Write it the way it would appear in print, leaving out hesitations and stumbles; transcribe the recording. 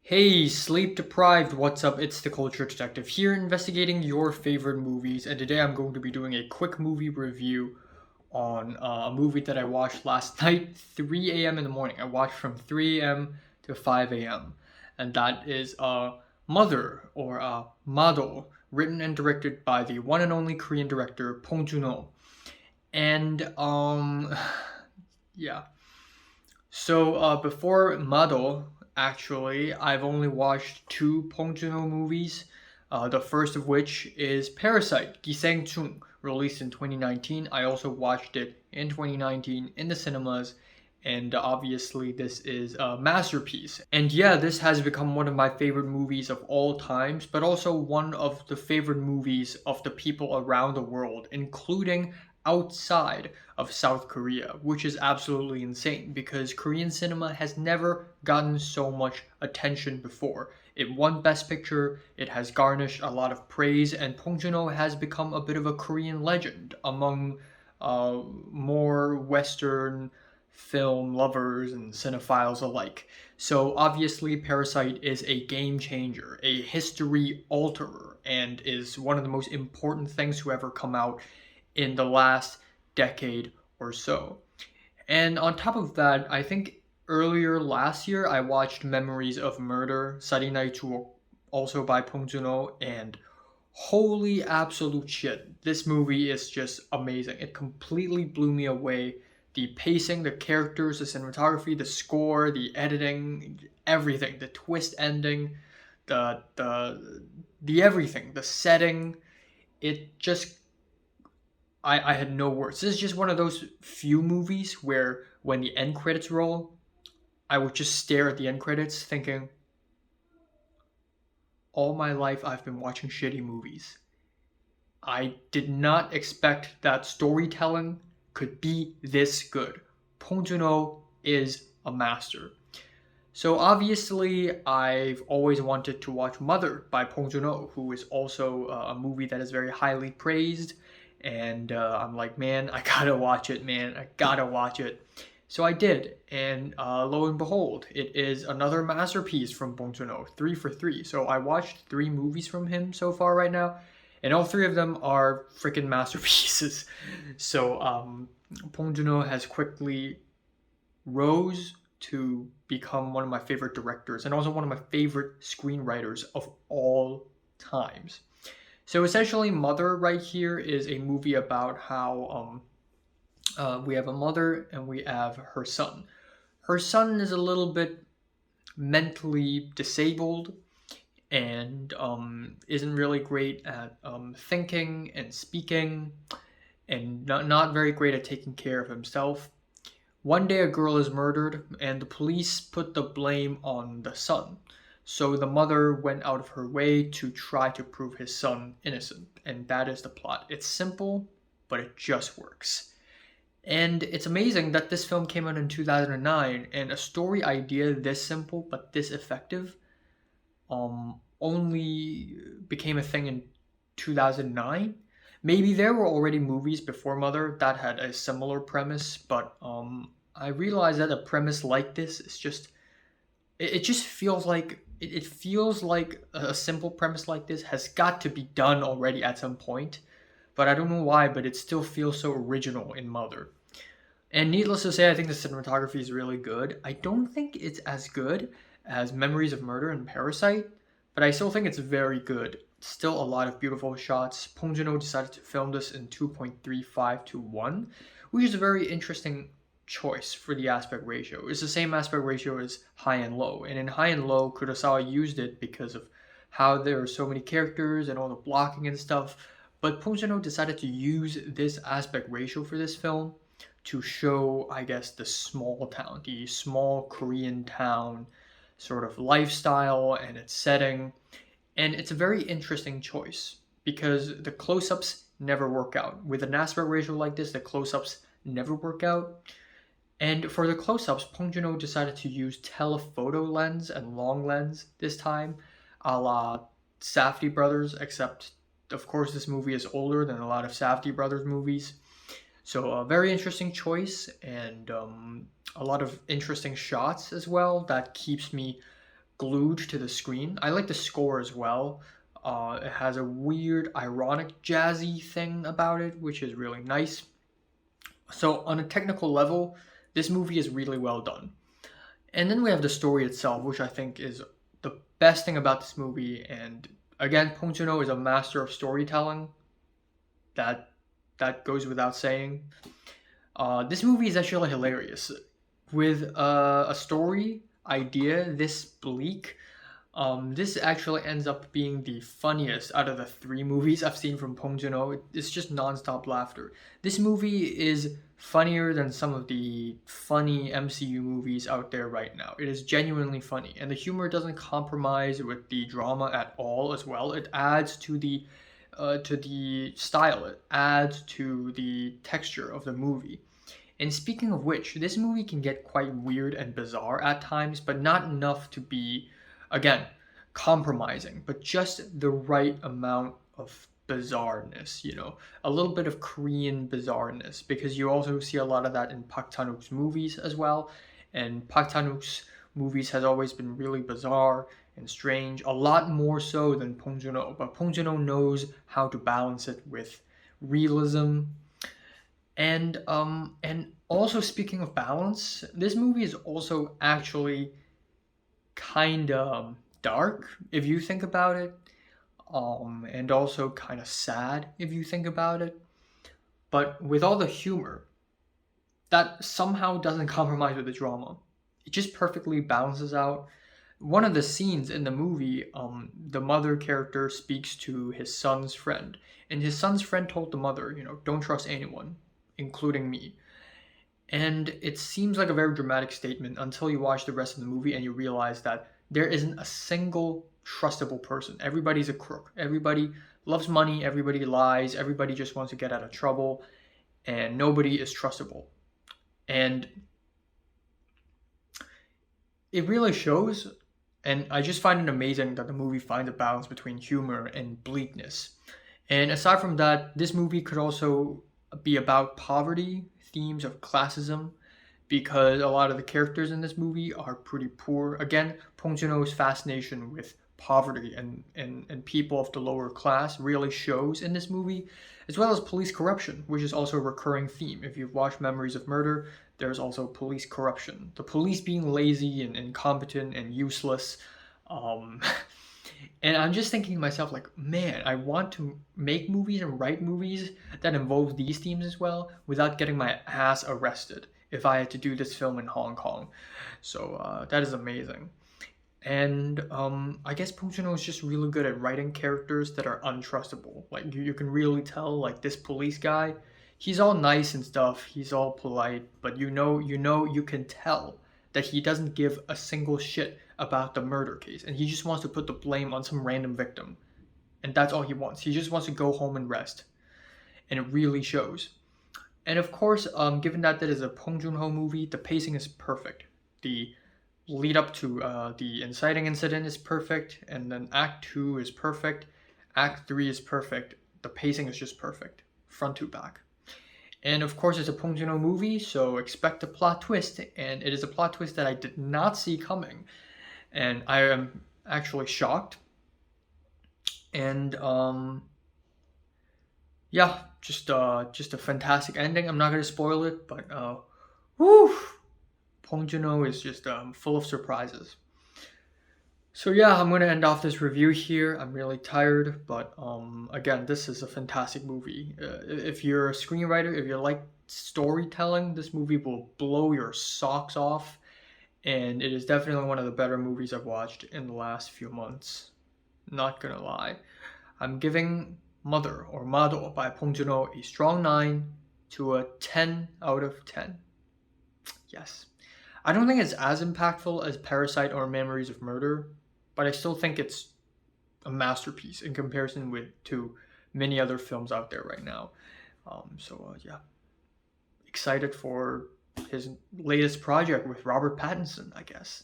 Hey, sleep deprived, what's up? It's the Culture Detective here investigating your favorite movies, and today I'm going to be doing a quick movie review on a movie that I watched last night, 3 a.m. in the morning. I watched from 3 a.m. to 5 a.m., and that is Mother or Mado, written and directed by the one and only Korean director Bong Joon-ho. And yeah. So before Mado, actually, I've only watched two Bong Joon-ho movies. The first of which is Parasite, Gisaeng-chung, released in 2019. I also watched it in 2019 in the cinemas, and obviously this is a masterpiece. And yeah, this has become one of my favorite movies of all times, but also one of the favorite movies of the people around the world, including outside of South Korea, which is absolutely insane because Korean cinema has never gotten so much attention before. It won Best Picture, it has garnished a lot of praise, and Bong Joon-ho has become a bit of a Korean legend among more Western film lovers and cinephiles alike. So obviously Parasite is a game changer, a history alterer, and is one of the most important things to ever come out in the last decade or so. And on top of that, I think earlier last year I watched Memories of Murder, Sarinai Chuok, also by Bong Joon-ho, and holy absolute shit. This movie is just amazing. It completely blew me away. The pacing, the characters, the cinematography, the score, the editing, everything, the twist ending, the everything, the setting, it just I had no words. This is just one of those few movies where when the end credits roll, I would just stare at the end credits thinking, all my life I've been watching shitty movies. I did not expect that storytelling could be this good. Bong Joon-ho is a master. So obviously, I've always wanted to watch Mother by Bong Joon-ho, who is also a movie that is very highly praised. And I'm like, man, I gotta watch it, man. I gotta watch it. So I did, and lo and behold, it is another masterpiece from Bong Joon-ho, 3 for 3. So I watched 3 movies from him so far right now, and all 3 of them are freaking masterpieces. So Bong Joon-ho has quickly rose to become one of my favorite directors and also one of my favorite screenwriters of all times. So essentially, Mother right here is a movie about how we have a mother and we have her son. Her son is a little bit mentally disabled and isn't really great at thinking and speaking and not very great at taking care of himself. One day a girl is murdered, and the police put the blame on the son. So the mother went out of her way to try to prove his son innocent, and that is the plot. It's simple, but it just works. And it's amazing that this film came out in 2009, and a story idea this simple but this effective only became a thing in 2009. Maybe there were already movies before Mother that had a similar premise, but I realized that a premise like this is just it just feels like it feels like a simple premise like this has got to be done already at some point, but I don't know why, but it still feels so original in Mother. And needless to say, I think the cinematography is really good. I don't think it's as good as Memories of Murder and Parasite, but I still think it's very good. Still a lot of beautiful shots. Bong Joon-ho decided to film this in 2.35 to 1, which is a very interesting choice for the aspect ratio. It's the same aspect ratio as High and Low, and in High and Low, Kurosawa used it because of how there are so many characters and all the blocking and stuff. But Bong Joon-ho decided to use this aspect ratio for this film to show, I guess, the small town, the small Korean town sort of lifestyle and its setting. And it's a very interesting choice because the close ups never work out. With an aspect ratio like this, the close ups never work out. And for the close ups, Bong Joon-ho decided to use telephoto lens and long lens this time, a la Safdie Brothers, except of course this movie is older than a lot of Safdie Brothers movies. So a very interesting choice and a lot of interesting shots as well that keeps me glued to the screen. I like the score as well. It has a weird, ironic, jazzy thing about it, which is really nice. So, on a technical level, this movie is really well done. And then we have the story itself, which I think is the best thing about this movie. And again, Bong Joon-ho is a master of storytelling. That that goes without saying. This movie is actually hilarious. With a story idea this bleak, this actually ends up being the funniest out of the three movies I've seen from Bong Joon-ho. It's just nonstop laughter. This movie is funnier than some of the funny MCU movies out there right now. It is genuinely funny, and the humor doesn't compromise with the drama at all as well. It adds to the style. It adds to the texture of the movie. And speaking of which, this movie can get quite weird and bizarre at times, but not enough to be, again, compromising, but just the right amount of bizarreness, a little bit of Korean bizarreness, because you also see a lot of that in Park Chan-wook's movies as well. And Park Chan-wook's movies has always been really bizarre and strange, a lot more so than Bong Joon-ho, but Bong Joon-ho knows how to balance it with realism. And also, speaking of balance, this movie is also actually kind of dark if you think about it, and also kind of sad if you think about it. But with all the humor, that somehow doesn't compromise with the drama. It just perfectly balances out. One of the scenes in the movie, the mother character speaks to his son's friend, and his son's friend told the mother, don't trust anyone, including me. And it seems like a very dramatic statement until you watch the rest of the movie and you realize that there isn't a single trustable person. Everybody's a crook. Everybody loves money. Everybody lies. Everybody just wants to get out of trouble. And nobody is trustable. And it really shows. And I just find it amazing that the movie finds a balance between humor and bleakness. And aside from that, this movie could also be about poverty, themes of classism, because a lot of the characters in this movie are pretty poor. Again, Bong Joon-ho's fascination with poverty and people of the lower class really shows in this movie, as well as police corruption, which is also a recurring theme. If you've watched Memories of Murder, there's also police corruption. The police being lazy and incompetent and useless. Um, and I'm just thinking to myself, like, man, I want to make movies and write movies that involve these themes as well without getting my ass arrested if I had to do this film in Hong Kong. So that is amazing. And I guess Bong Joon-ho is just really good at writing characters that are untrustable. Like you can really tell, like this police guy, he's all nice and stuff. He's all polite, but you can tell that he doesn't give a single shit about the murder case, and he just wants to put the blame on some random victim, and that's all he wants. He just wants to go home and rest, and it really shows. And of course, given that that is a Bong Joon-ho movie, the pacing is perfect. The lead up to the inciting incident is perfect, and then Act 2 is perfect, Act 3 is perfect, the pacing is just perfect, front to back. And of course, it's a Bong Joon-ho movie, so expect a plot twist, and it is a plot twist that I did not see coming, and I am actually shocked. And yeah, just a fantastic ending. I'm not gonna spoil it, but whoo, Bong Joon-ho is just full of surprises. So yeah, I'm gonna end off this review here. I'm really tired, but again, this is a fantastic movie. If you're a screenwriter, if you like storytelling, this movie will blow your socks off, and it is definitely one of the better movies I've watched in the last few months. Not gonna lie. I'm giving Mother or Mado by Bong Joon-ho a strong 9 to a 10 out of 10. Yes. I don't think it's as impactful as Parasite or Memories of Murder, but I still think it's a masterpiece in comparison to many other films out there right now. Yeah, excited for his latest project with Robert Pattinson, I guess.